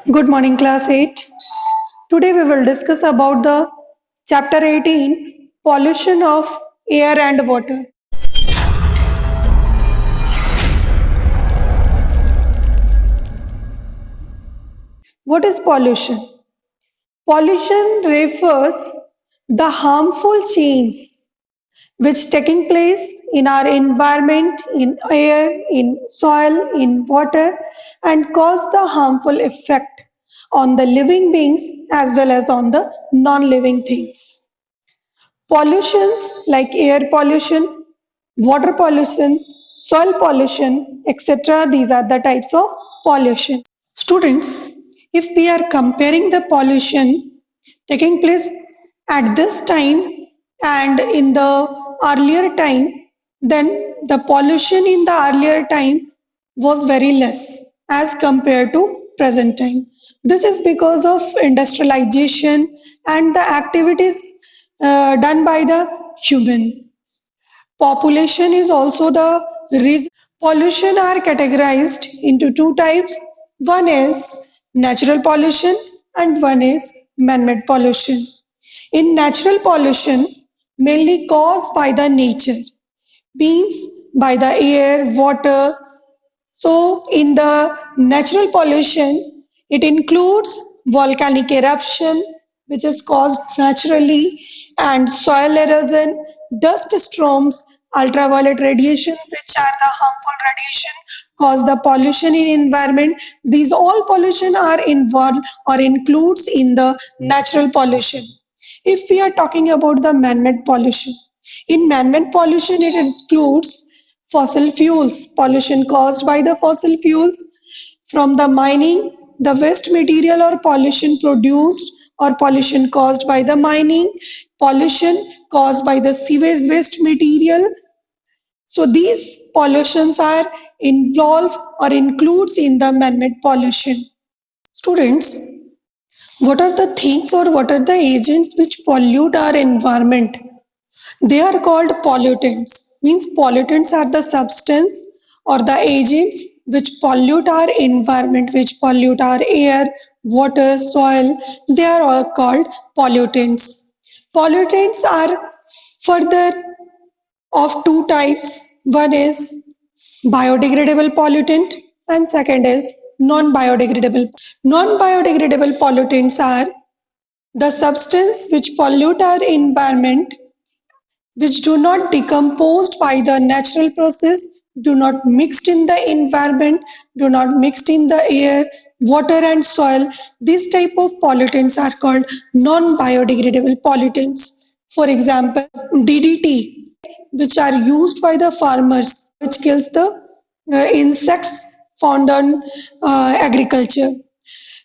Good morning, class 8. Today we will discuss about the chapter 18, pollution of air and water. What is pollution? Pollution refers the harmful changes which taking place in our environment, in air, in soil, in water, and cause the harmful effect on the living beings as well as on the non-living things. Pollutions like air pollution, water pollution, soil pollution, etc. These are the types of pollution. Students, if we are comparing the pollution taking place at this time and in the earlier time, then the pollution in the earlier time was very less as compared to present time. This is because of industrialization and the activities done by the human. Population is also the reason. Pollution are categorized into two types. One is natural pollution and one is man-made pollution. In natural pollution, mainly caused by the nature, means by the air, water. So, in the natural pollution, it includes volcanic eruption, which is caused naturally, and soil erosion, dust storms, ultraviolet radiation, which are the harmful radiation, cause the pollution in environment. These all pollution are involved or includes in the natural pollution. If we are talking about the man-made pollution, in man-made pollution, it includes fossil fuels, pollution caused by the fossil fuels from the mining, the waste material or pollution produced or pollution caused by the mining, pollution caused by the sewage waste material. So these pollutions are involved or includes in the man-made pollution. Students, what are the things or what are the agents which pollute our environment? They are called pollutants. Means pollutants are the substance or the agents which pollute our environment, which pollute our air, water, soil. They are all called pollutants. Pollutants are further of two types. One is biodegradable pollutant and second is non-biodegradable. Non-biodegradable pollutants are the substance which pollute our environment, which do not decomposed by the natural process, do not mixed in the environment, do not mixed in the air, water and soil. These type of pollutants are called non-biodegradable pollutants. For example, DDT, which are used by the farmers, which kills the insects found on agriculture.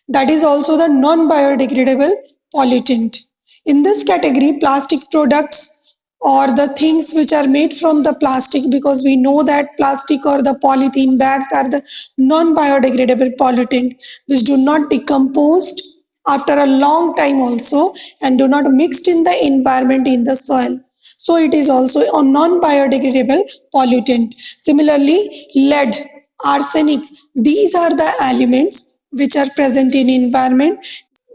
That is also the non-biodegradable pollutant. In this category, plastic products or the things which are made from the plastic, because we know that plastic or the polythene bags are the non-biodegradable pollutant which do not decompose after a long time also and do not mixed in the environment in the soil. So it is also a non-biodegradable pollutant. Similarly, lead, arsenic, these are the elements which are present in environment.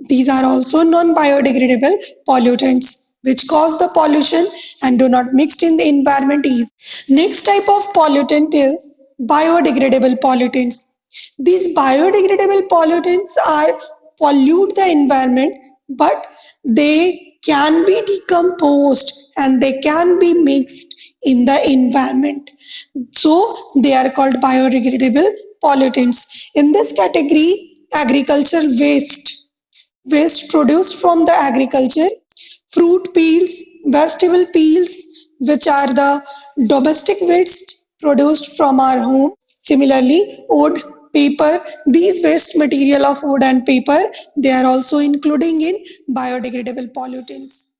These are also non-biodegradable pollutants which cause the pollution and do not mixed in the environment easily. Next type of pollutant is biodegradable pollutants. These biodegradable pollutants are pollute the environment, but they can be decomposed and they can be mixed in the environment. So they are called biodegradable pollutants. In this category, agriculture waste produced from the agriculture, fruit peels, vegetable peels, which are the domestic waste produced from our home. Similarly, wood, paper, these waste material of wood and paper, they are also including in biodegradable pollutants.